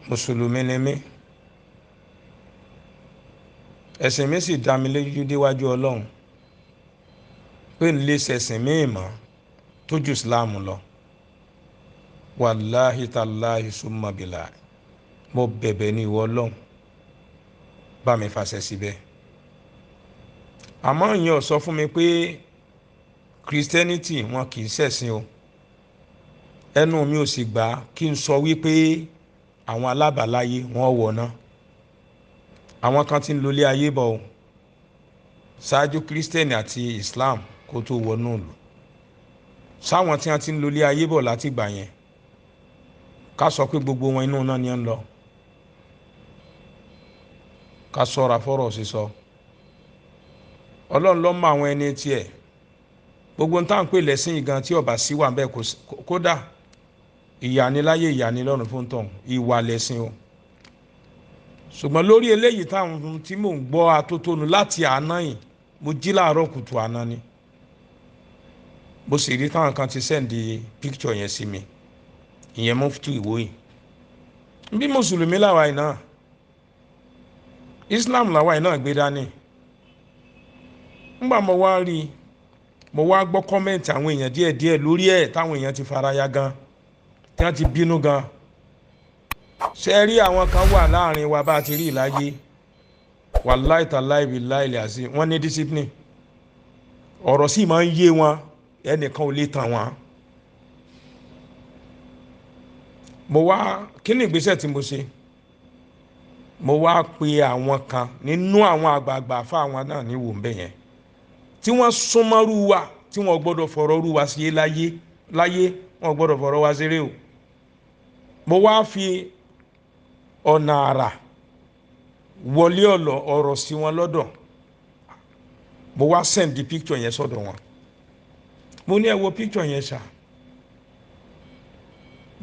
mùsùlùmí ni mí ẹ̀sìn mi sì dá mi lójú déwájú Ọlọ́run pé n lè ṣẹ̀sìn míì mọ́ tó ju Islam lọ wàláhi tàláhi summa billahi mo bẹ̀bẹ̀ ní ìwọ Ọlọ́run bá mi fàṣẹ síbẹ̀ àmọ́ ìyẹn ò sọ fún mi pé Christianity wọn kì í ṣẹ̀sìn o ẹnu mi ò sì gbà kí n sọ wípé àwọn alábàáláyé wọn wọ̀ náà àwọn kan tí ń lólé ayé bọ̀ o ṣáájú Christian àti Islam kó tó wọnú ìlú sáwọn tí wọ́n ti ń lólé ayé bọ̀ láti gbà yẹn ká sọ pé gbogbo wọn inú náà ni ń lọ ká sọra fọ́rọ̀ sísọ Ọlọ́run ló mọ àwọn ẹni tiẹ̀ gbogbo nǹkan pè lẹ́sìn ìgan tí ọba sí wà bẹ́ẹ̀ kódà ìyàniláyé ìyànilọ́run fún tọ̀hún ìwà lẹ́sìn o ṣùgbọ́n lórí eléyìí táwọn tí mò ń gbọ́ atótónu láti àná yìí mo jí láàárọ̀ kùtù àná ni bó sì rí táwọn kan ti sẹ́ǹdì píkítọ̀ yẹn sí mi ìyẹn Mufti Ìwó yìí bí mùsùlùmí làwa yìí náà Islam làwa yìí náà gbé dání ńgbà mo wá rí i mo wá gbọ́ kọ́mẹ́ǹtì àwọn èèyàn díẹ̀díẹ̀ lórí ẹ̀ táwọn èèyàn ti faraya gan tí wọ́n ti bínú gan ṣe rí àwọn kan wà láàrin wa bá ti rí ìláyé wàláì tàláì bíláì làásì wọ́n ní discipline ọ̀rọ̀ sì máa ń yé wọn ẹnìkan ò lè tàn wọ́n. mo wá kí ni ìgbésẹ̀ tí mo ṣe mo wá pe àwọn kan nínú àwọn àgbààgbà fáwọn náà ní wò ń bẹ̀ yẹn tí wọ́n súnmọ́rú wa tí wọ́n gbọ́dọ̀ fọ̀rọ̀ rú wa sí láyé wọ́n gbọ́dọ̀ fọ̀rọ̀ wa ṣeré o mo wá fi ọ̀nà àrà wọlé ọ̀rọ̀ sí wọn lọ́dọ̀ mo wá send the picture yẹn sọ́dọ̀ wọn mo ní ẹ wo picture yẹn ṣá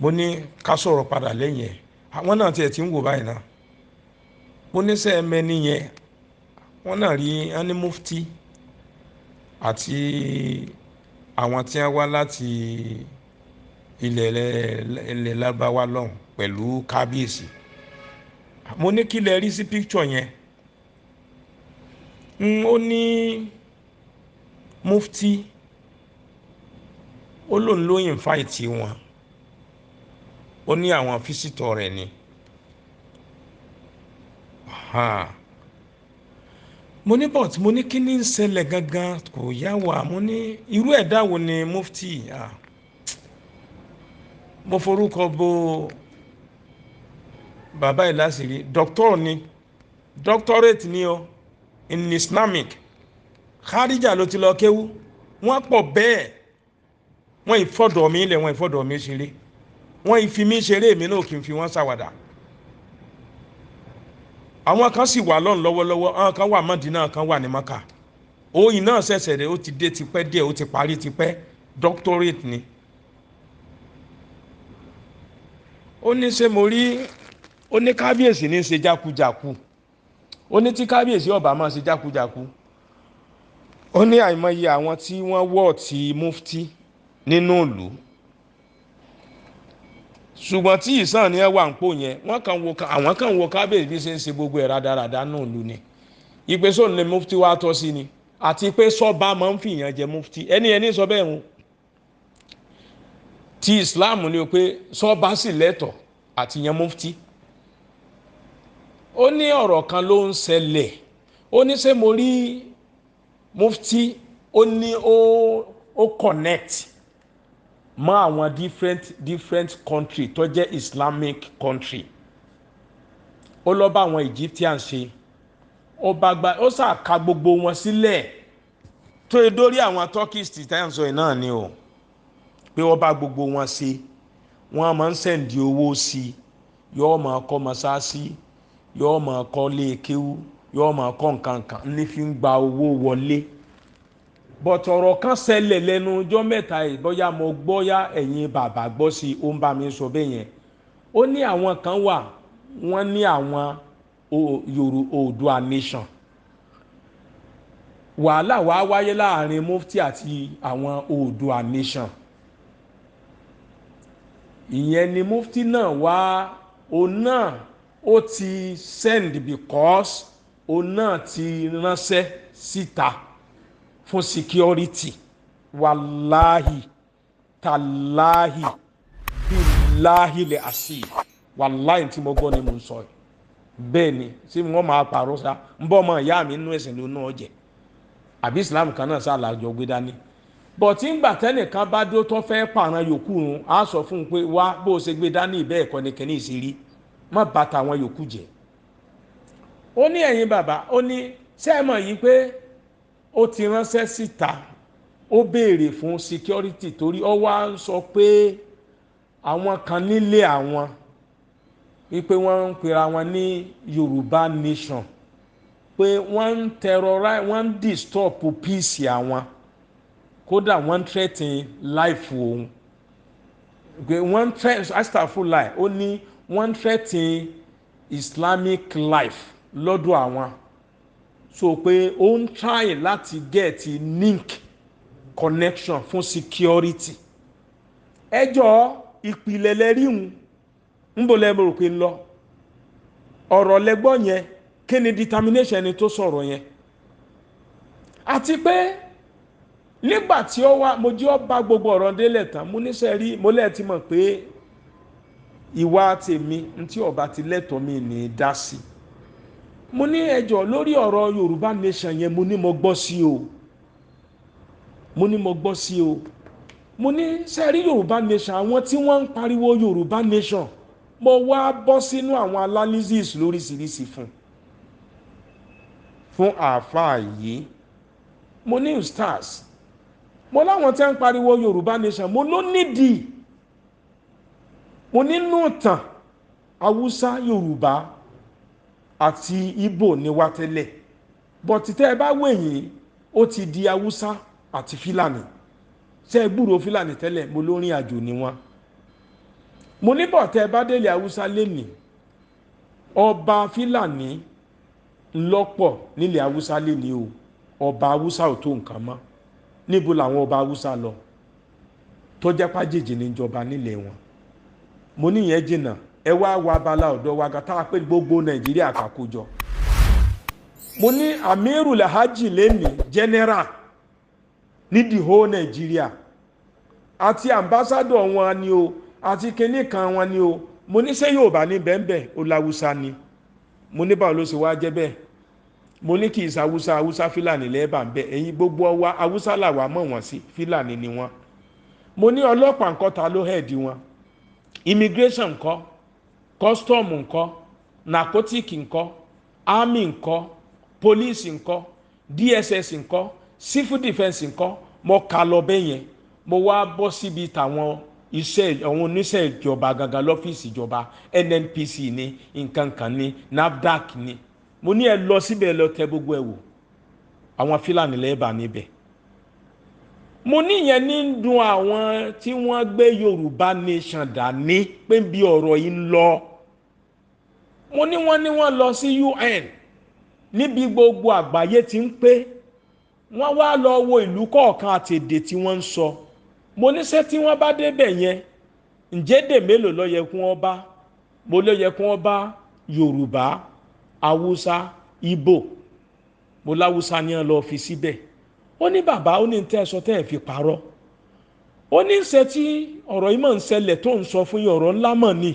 mo ní ká sọ̀rọ̀ padà lẹ́yìn ẹ̀ àwọn náà tiẹ̀ ti ń wò báyìí náà mo ní sẹ́ mẹ́ni yẹn wọ́n náà rí ẹni mufti àti àwọn tí wọ́n wá láti ilẹ̀ lábáwá lọ́hùn pẹ̀lú kábíyèsí mo ní kí lẹ rí sí picture yẹn ó ní mufti ó lóun ló invite wọn ó ní àwọn físítọ̀ rẹ̀ ni mo ní but mo ní kí ní ń ṣẹlẹ̀ gangan kò yá wa mo ní irú ẹ̀dá wo ni mufti mo forúkọ bo bàbá ìlàsìrí doctor ni doctorate ni o in Islamic kharija ló ti lọ kéwú wọ́n pọ̀ bẹ́ẹ̀ wọ́n ìfọ̀dọ̀ mi ilẹ̀ wọ́n ìfọ̀dọ̀ mi ṣeré wọ́n ìfi mi ṣeré èmi náà kì í fi wọ́n ṣàwàdà àwọn kan sì wà lọ́n lọ́wọ́lọ́wọ́ àwọn kan wà Mádínà kan wà ní Mákà òyìn náà ṣẹ̀ṣẹ̀ rẹ̀ ó ti dé tipẹ́ díẹ̀ ó ti parí tipẹ́ doctorate ni ó ní ṣe mo rí ó ní kábíyèsí ní ṣe jákujàku ó ní tí kábíyèsí ọba máa ṣe jákujàku ó ní àìmọye àwọn tí wọ́n wọ̀ tí mufti nínú ìlú ṣùgbọ́n tí ìsàn ni ẹ wà ń pò yẹn àwọn kan wo kábíyèsí bí ṣe ń ṣe gbogbo ẹ̀ rádaràdá náà ìlú ni ìpè sóun ni mufti wá tọ́ sí ni àti pé sọ́ba máa ń fìyàn jẹ mufti ẹni sọ bẹ́ẹ̀ hùn tí Islam ni o pé sọ́ba sì lẹ́tọ̀ àti yan mufti ó ní ọ̀rọ̀ kan ló ń ṣẹlẹ̀ ó ní ṣé mo rí mufti ó ní ó connect mọ́ àwọn different country tó jẹ́ Islamic country ó lọ bá àwọn Egyptian ṣe ó ṣàka gbogbo wọn sílẹ̀ tó e dórí àwọn Turkish titans náà ni o pé wọ́n bá gbogbo wọn ṣe wọ́n máa ń sẹ̀ǹdì owó sí yóò máa kọ́ mọ́sáàsì yóò máa kọ́ léèkéwú yóò máa kọ́ nǹkan ní fi ń gba owó wọlé bọ̀tọ̀ ọ̀rọ̀ kan ṣẹlẹ̀ lẹ́nu ọjọ́ mẹ́ta yìí bóyá mo gbọ́yá ẹ̀yin bàbá gbọ́ sí i ó ń bá mi sọ bẹ́ẹ̀ yẹn ó ní àwọn kan wà wọ́n ní àwọn Oòduà nation wàhálà wá wáyé láàrin mufti àti àwọn Oòduà nation ìyẹn ni mufti náà wá òun náà ó ti send because òun náà ti ránṣẹ́ síta fún security wàláhì tàláhì bíláhì lè àṣì wàláhì tí mo gbọ́ ni mo ń sọ yìí bẹ́ẹ̀ ni tí wọ́n máa pàrọ̀ sá ń bọ́ ọmọ ìyá mi nínú ẹ̀sìn ló náà jẹ́ àbí Islam kan náà sá làjọ gbé dání bọ̀tí ńgbà tẹ́nìkan bá dó tó fẹ́ pààrọ̀ yòókù run á sọ fún un pé wá bó o ṣe gbé dání ìbẹ́ ẹ̀kọ́ ni kẹ́ni ìṣirí má bà tàwọn yòókù jẹ́ ó ní ẹ̀yin bàbá ó ní sẹ́ẹ̀mọ̀ yìí pé ó ti ránṣẹ́ síta ó béèrè fún security torí ó wá ń sọ pé àwọn kan nílé àwọn wípé wọ́n ń pera wọn ní Yorùbá nation pé wọ́n ń terrorize wọ́n ń disturb peace àwọn kódà wọ́n ń threaten life òun pé wọ́n ń threaten astagfirullah ó ní wọ́n ń threaten Islamic life lọ́dọ̀ àwọn so pé ó ń try láti get link connection fún security ẹjọ́ ìpìlẹ̀ lẹ́rìhùn ń bò lẹ́bùrù pé ń lọ ọ̀rọ̀ lẹ́gbọ́ yẹn kí ni determination ẹni tó sọ̀rọ̀ yẹn àti pé nígbà tí ó wá mo jí ó bá gbogbo ọ̀rọ̀ délẹ̀ tán mo níṣẹ́ rí mo lẹ́ẹ̀ ti mọ̀ pé ìwà tèmi ntí ọba ti lẹ́tọ̀ọ́ mi ní dá sí mo ní ẹjọ́ lórí ọ̀rọ̀ Yorùbá nation yẹn mo ní mo gbọ́ sí o mo ní mo gbọ́ sí o mo ní sẹ́rí Yorùbá nation àwọn tí wọ́n ń pariwo Yorùbá nation mo wá bọ́ sínú àwọn analysis lóríṣiríṣi fún àáfàá yìí mo ní stars mo láwọn tí wọ́n ń pariwo Yorùbá nation mo ló nídìí mo nínú tàn Haúsá Yorùbá àti Ìgbò ní wá tẹ́lẹ̀ bọ̀tí tẹ́ ẹ bá wẹ̀yìn ó ti di Haúsá àti Fúlàní ṣe é gbúrò Fúlàní tẹ́lẹ̀ mo lórin àjò ni wọ́n mo níbọ̀ tẹ́ ẹ bá délé Haúsá lénìí ọba Fúlàní ńlọ́pọ̀ nílẹ̀ Haúsá lénìí o ọba Haúsá ò tó nǹkan mọ́ níbo làwọn ọba Haúsá lọ tó jẹ́ pàjèjì níjọba nílẹ̀ wọn mo níyẹn jìnnà ẹ wá wá abala ọ̀dọ́ wa gata pé gbogbo Nàìjíríà kàkójọ mo ní Amirul Hajj lẹ́nìí general ní the whole Nàìjíríà àti ambassador wọn ni o àti kinní kan wọn ni o mo ní ṣé Yorùbá ní bẹ́ẹ̀nbẹ́ẹ̀ ó láwùsá ni mo ní báwo ló ṣe wá jẹ́ bẹ́ẹ̀ mo ní kì í ṣàwùsá Haúsá Fúlàní lẹ́ẹ̀bà ń bẹ ẹ̀yin gbogbo wa Haúsá làwa mọ̀ wọ́n sí Fúlàní ni wọ́n mo ní ọlọ́pàá nǹkan ta ló hẹ́ẹ̀dì wọn immigration ńkọ́ custom ńkọ́ narcotic ńkọ́ army ńkọ́ police ńkọ́ DSS ńkọ́ civil defence ńkọ́ mo kà lọ bẹ́ẹ̀ yẹn mo wá bọ́ síbi tàwọn iṣẹ́ àwọn oníṣẹ́ ìjọba gangan lọ́fíìsì ìjọba NNPC ní nǹkan kan ní NAFDAC ní mo ní ẹ lọ síbẹ̀ lọ tẹ gbogbo ẹ wò àwọn Fúlàní lẹ́ẹ̀bà níbẹ̀ mo ní ìyẹn ní dùn àwọn tí wọ́n gbé Yorùbá nation dání pé bí ọ̀rọ̀ yìí ń lọ mo ní wọ́n lọ sí UN níbi gbogbo àgbáyé tí ń pé wọ́n wá lọ wo ìlú kọ̀ọ̀kan àti èdè tí wọ́n ń sọ mo ní ṣé tí wọ́n bá débẹ̀ yẹn ǹjẹ́ èdè mélòó ló yẹ kí wọ́n bá mo ló yẹ kí wọ́n bá Yorùbá Haúsá Ìgbò mo láwùsá ni wọ́n lọ fi síbẹ̀ ó ní bàbá ó ní tẹ́ ẹ sọ tẹ́ ẹ fi parọ́ ó ní ṣe tí ọ̀rọ̀ yìí mọ̀ ń ṣẹlẹ̀ tó ń sọ fún yín ọ̀rọ̀ ńlá mọ̀ ni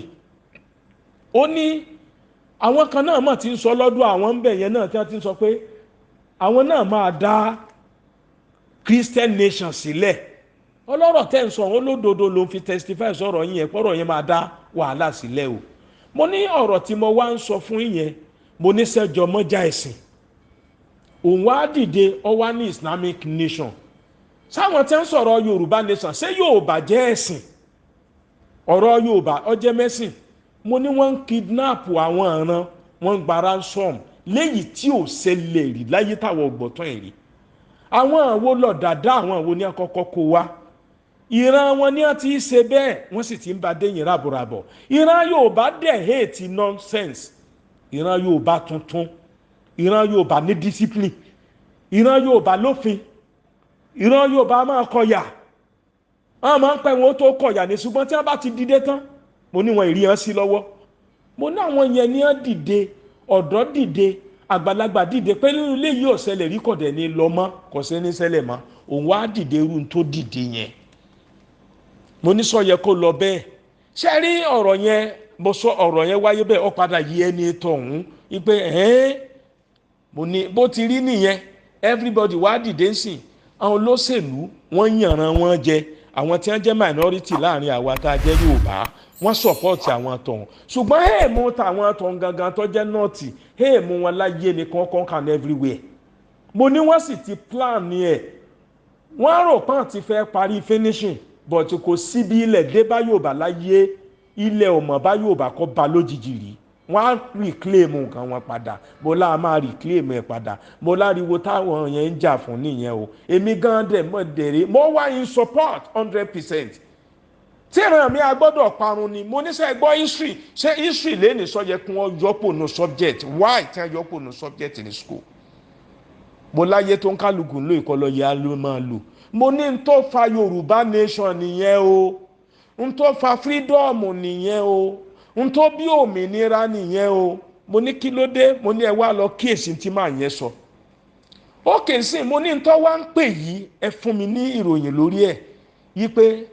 ó ní àwọn kan náà mọ̀ tí ń sọ lọ́dọ̀ àwọn ń bẹ̀ yẹn náà tí wọ́n ti ń sọ pé àwọn náà máa dá Christian nation sílẹ̀ ọlọ́rọ̀ tẹ́ ń sọ wọn lódodo ló ń fi testify sọ̀rọ̀ yín yẹn pọ̀rọ̀ yẹn máa dá wàhálà sílẹ̀ o mo ní ọ̀rọ̀ tí mo wá ń sọ fún yín yẹn mo ní sẹ́jọ́ mọ́jà ẹ̀sìn òun wá dìde ọ wá ní Islamic nation sáwọn tí ń sọ̀rọ̀ Yorùbá nation ṣé Yorùbá jẹ́ ẹ̀sìn ọ̀rọ̀ Yorùbá ó jẹ́ mẹ́sìn mo ní wọ́n ń kidnap àwọn ọ̀ràn wọ́n ń gba ransom léyìí tí ò ṣẹlẹ̀ rí láyé táwọn ọgbọ̀tán ẹ̀ rí àwọn àwo lọ dáadáa àwọn àwo ní àkọ́kọ́ kó wá ìran wọn ní àti ṣe bẹ́ẹ̀ wọ́n sì ti ń ba déyìn rábọ̀rábọ̀ ìran Yorùbá dẹ̀ hate nonsense ìran Yorùbá tuntun ìran Yorùbá ní discipline ìran Yorùbá lófin ìran Yorùbá máa kọyà wọ́n máa ń pẹ́ wọn tó kọyà ní ṣùgbọ́n tí wọ́n bá ti dìde tán mo ní wọn ìrí hàn sí lọ́wọ́ mo ní àwọn yẹn ní wọ́n dìde ọ̀dọ́ dìde àgbàlagbà dìde pé nínú ilé yìí ọ̀sẹ̀lẹ̀ rí kọ̀dẹ̀ ní lọ mọ́ kò sí ní ṣẹlẹ̀ mọ́ òun wá dìde irú tó dìde yẹn mo ní sọ yẹ kó lọ bẹ́ẹ̀ ṣe rí ọ̀rọ̀ yẹn mo sọ ọ̀rọ̀ yẹn wáyé bẹ́ẹ̀ ó padà yí ẹni tọ̀hún wípé mo ní bó ti rí nìyẹn everybody wá dìde sìn àwọn olóṣèlú wọ́n yànran wọn jẹ àwọn tí wọ́n jẹ́ minority láàrin àwa tá a jẹ́ Yorùbá wọ́n support àwọn tọ̀hún ṣùgbọ́n èèmù tàwọn tọ̀hún gangan tó jẹ́ nọ́ọ̀tì èèmù wọn láyé ní kọ́ńkọ́ńkàn everywhere mo ní wọ́n sì ti plan ní ẹ̀ wọ́n rò pọ́n ti fẹ́ parí finishing but kò síbi ilẹ̀ dé bá Yorùbá láyé ilẹ̀ ọmọ bá Yorùbá kọ́ ba lójijì rí wọ́n á reclaim nǹkan wọn padà mo láà máa reclaim ẹ̀ padà mo láriwo táwọn yẹn ń jà fún nìyẹn o èmi gan dẹ̀ mọ̀ dèrè mo wá in support 100%. tí ìran mi a gbọ́dọ̀ parun ni mo ní sẹ́ gbọ́ history ṣé history lẹ́ni sọ yẹ kí wọ́n yọpọ̀ no subject why tí wọ́n yọpọ̀ no subject ní school mo láyé tó ń kálukú ló ìkọlọ yẹ ló máa lò mo ní n tó fa Yorùbá nation nìyẹn o n tó fa freedom nìyẹn o n tó bí òmìnira nìyẹn o mo ní kí ló dé mo ní ẹ wá lọ kíyèsí tí màá yẹn sọ ó kè sí mo ní n tó wá ń pè yìí ẹ fún mi ní ìròyìn lórí ẹ yí pé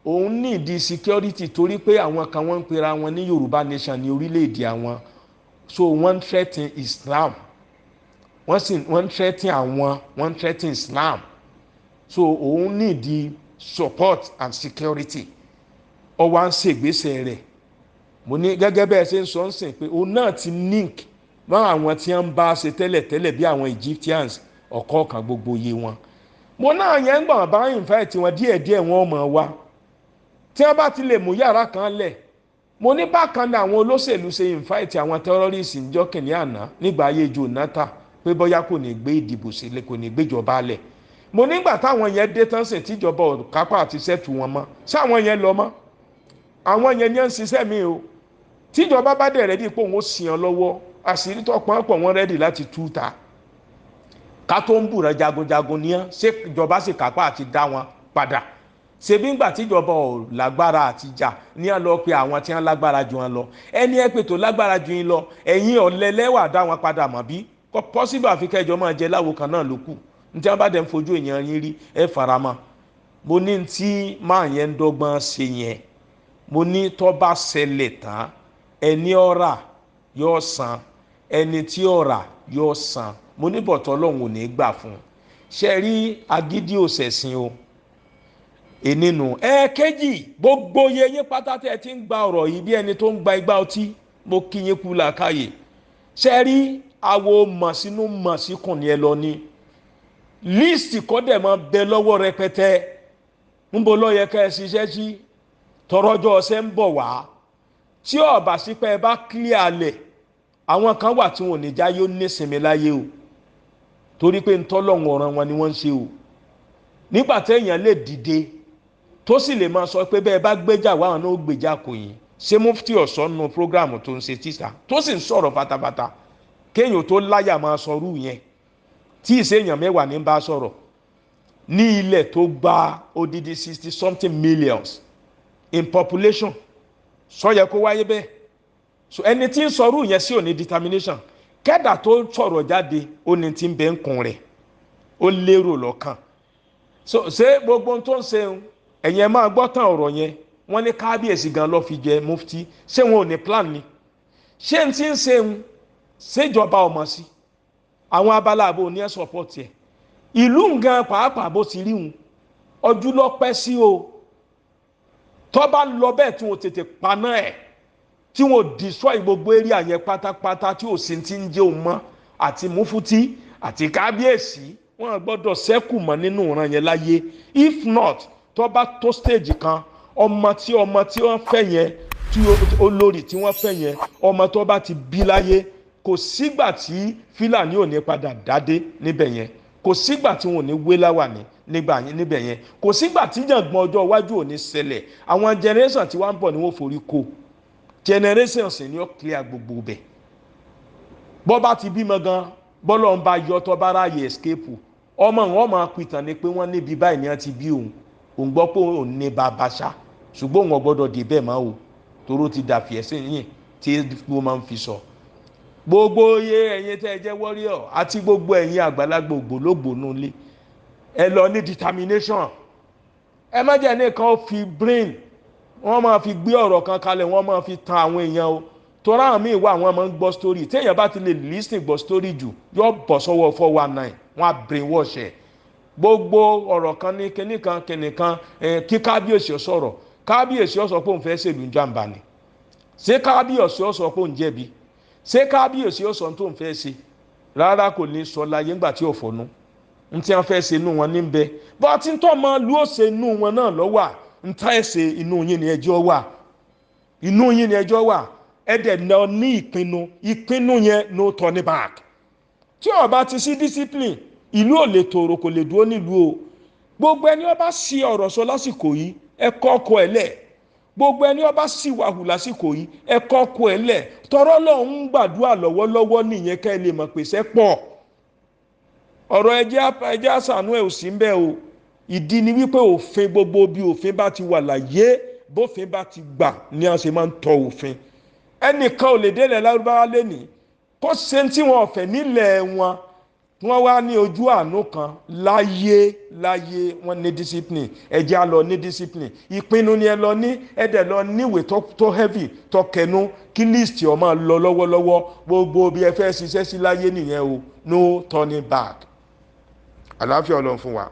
òun ní ìdí security torí pé àwọn kan wọ́n ń pera wọn ní Yorùbá nation ní orílẹ̀-èdè àwọn so wọ́n threaten Islam wọ́n threaten àwọn wọ́n threaten Islam so òun ní ìdí support and security ó wá ń ṣègbésẹ̀ rẹ̀ mo ní gẹ́gẹ́ bẹ́ẹ̀ ṣe ń sọ ń sìn pé òun náà ti link mọ́ àwọn tí wọ́n ń bá ṣe tẹ́lẹ̀ bí àwọn Egyptians ọ̀kọ̀ọ̀kan gbogbo iye wọn mo náà yẹn ń gbọ̀n bá invite wọn díẹ̀díẹ̀ wọn mọ̀ wá tí wọ́n bá ti lè mú yàrá kan lẹ̀ mo ní bákan náà àwọn olóṣèlú ṣe invite àwọn terrorists níjọ́ kìnìún àná nígbà ayé Jonathan pé bóyá kò ní gbé ìdìbò sílẹ̀ kò ní gbéjọba lẹ̀ mo nígbà táwọn yẹn dé tán sìn tíjọba kápá àti sẹ́tù wọn mọ́ sáwọn yẹn lọ mọ́ àwọn yẹn ní ń ṣiṣẹ́ mi o tíjọba bá dẹ̀ rẹ́dí pé òun ó sìn ọ́ lọ́wọ́ àṣírí tó pọ̀ wọ́n rẹ́dí láti tú ta ká tó ń bùrọ̀ jagunjagun ní ẹ́ ṣé ìjọba sì kápá àti dá wọn padà ṣebí ńgbà tíjọba ò lágbára àti jà ní ẹ lọ pé àwọn tí wọ́n lágbára ju wọn lọ ẹni ẹ pé tó lágbára ju yín lọ ẹ̀yin ọ̀lẹ́lẹ́wà dá wọn padà mọ̀ bí kò possible àfi kẹjọ máa jẹ láwo kan náà ló kù ní tí wọ́n bá dẹ̀ ń fojú èèyàn yín rí ẹ faramọ́ mo ní tí máa yẹn ń dọ́gbọ́n ṣe yẹn mo ní tó bá ṣẹlẹ̀ tán ẹni ọ̀rà yóò san ẹni tí ọ̀rà yóò san mo ní bọ̀tọ̀ Ọlọ́run ò ní gbà fún ṣe rí agídí òṣèṣin o ènìnú ẹ̀ẹ̀kejì gbogbo yẹyẹ pátá tẹ́ ti ń gba ọ̀rọ̀ yìí bí ẹni tó ń gba igbá ọtí mo kí yín kú làákàyè ṣe rí àwo mọ̀ sínú mọ̀ síkùn ni ẹ lọ ní líìsì kọ́dẹ̀ máa bẹ lọ́wọ́ rẹpẹtẹ ńbo ló yẹ ká ẹ ṣiṣẹ́ sí tọrọjọ́ ọ̀sẹ̀ ń bọ̀ wá tí ọ̀bà sípẹ́ ẹ bá clear alẹ̀ àwọn kan wà tí wọn ò ní já yóò nísinmi láyé o torí pé ntọ́lọ́hún ọ̀ràn wọn ni wọ́n ń ṣe o nígbà téèyàn lè dìde tó sì lè máa sọ pé bẹ́ẹ̀ bá gbéjà wá àwọn náà ó gbèjà kò yín ṣé mufti ọ̀sán nù prógráàmù tó ń ṣe tíṣà tó sì ń sọ̀rọ̀ fatafata kéèyàn tó láyà máa sọrú yẹn tí ìṣèyàn mẹ́wàá ní bá sọ̀rọ̀ ní ilẹ̀ tó gba odidi 60 something millions in population sọ yẹ kó wáyé bẹ́ẹ̀ so ẹni tí ń sọrú yẹn sí òní determination kẹ́dà tó sọ̀rọ̀ jáde ó ní tí ń bẹ́ ń kun rẹ̀ ó lérò lọ́kàn so ṣé gbogbo tó ń ṣe ẹ̀yẹn máa gbọ́ tán ọ̀rọ̀ yẹn wọ́n ní kábíyèsí gan ló fi jẹ mufti ṣé wọn ò ní plan ni ṣé n tí ń ṣe ṣèjọba ọmọ sí àwọn abala àbò ní ẹ support ẹ ìlú ngan pàápàá bó ti rí wọn ọdún lọ pẹ́ sí o tó bá lọ bẹ́ẹ̀ tí wọn tètè paná ẹ̀ tí wọn destroy gbogbo area yẹn pátápátá tí ò sí ti ń jẹ́ òun mọ́ àti mufuti àti kábíyèsí wọn gbọ́dọ̀ ṣẹ́kù mọ́ nínú ìran yẹn láyé if not tó bá tó stage kan ọmọ tí wọ́n fẹ́ yẹn tí olórí tí wọ́n fẹ́ yẹn ọmọ tó bá ti bí láyé kò sígbà tí fílàní ò ní padà dádé níbẹ̀ yẹn kò sígbà tí wọn ò ní wé láwàní níbẹ̀ yẹn kò sígbà tí jàngbọ̀n ọjọ́ iwájú ò ní ṣẹlẹ̀ àwọn generation tí wọ́n ń bọ̀ ni wọ́n forí kó generation sì ni ó clear gbogbo bẹ̀ bọ́ bá ti bímọ gan bọ́lọ̀ ń bá yọ tọ́ bá ráàyè escape ọmọ wọn máa pìtàn ni pé wọ́n níbi báyìí ni wọ́n ti bí òun gbọ́ pé òun ní bàbá ṣá ṣùgbọ́n òun gbọ́dọ̀ dé bẹ́ẹ̀ máa o toró ti dàfí ẹ̀sìn yìí tí wọ́n máa ń fi sọ gbogbo iye ẹ̀yin tẹ́ ẹ jẹ́ warrior àti gbogbo ẹ̀yin àgbàlagbà ògbólógbòó nulẹ̀ ẹ lọ ní determination ẹ má jẹ́ nìkan fi brain wọ́n máa fi gbé ọ̀rọ̀ kan kalẹ̀ wọ́n máa fi tan àwọn èèyàn o tọ́ra àmì ìwà àwọn máa ń gbọ́ story téèyàn bá ti lè listen gbọ́ story jù yóò bọ̀ sọ́wọ́ 419 wọ́n á brainwash ẹ̀ gbogbo ọ̀rọ̀ kan ní kìnìkan kí kábíyèsí sọ̀rọ̀ kábíyèsí ó sọ pé òun fẹ́ ṣèlú jàǹbá ni ṣé kábíyèsí ó sọ pé òun jẹ̀bi ṣé kábíyèsí ó sọ tó ń fẹ́ ṣe rárá kò ní sọ láyé ńgbà tí ò fọnú n tí wọ́n fẹ́ ṣe inú wọn ní bẹ bọ́ tí ń tọ́ mọ lú ó ṣe inú wọn náà lọ́wọ́ n tá ẹ̀ ṣe inú yín ni ẹjọ́ wà inú yín ni ẹjọ́ wà ẹ dẹ̀ náà ní ìpinnu yẹn no turning back tí ó bá ti sí discipline ìlú ò lè tòrò kò lè dúró nílùú o gbogbo ẹni ó bá sí ọ̀rọ̀ sọ lásìkò yìí ẹ kọ́kọ́ ẹ lẹ̀ gbogbo ẹni ó bá sì wàhù lásìkò yìí ẹ kọ́kọ́ ẹ lẹ̀ tọrọ lọ́hùn ń gbàdúrà lọ́wọ́lọ́wọ́ nìyẹn ká ẹ lè mọ̀ pèsè pọ̀ ọ̀rọ̀ ẹjẹ́ àṣàánú ẹ̀ ò sí ń bẹ́ o ìdí ni wípé òfin gbogbo bí òfin bá ti wà láyé bófin bá ti gbà ni a ṣe máa ń tọ òfin ẹnìkan ò lè délẹ̀ lárúbáwá lẹ́nìí kó ṣe tí wọn ọ̀fẹ́ nílẹ̀ wọn wọ́n wá ní ojú àánú kan láyé wọ́n ní discipline ẹjẹ́ á lọ ní discipline ìpinnu ni ẹ lọ ní ẹ̀dẹ̀ lọ níwèé tó heavy tó kẹnu kí list ó máa lọ lọ́wọ́lọ́wọ́ gbogbo bí ẹ fẹ́ ṣiṣẹ́ sí láyé nìyẹn o no turning back àlàáfíà Ọlọ́run fún wa.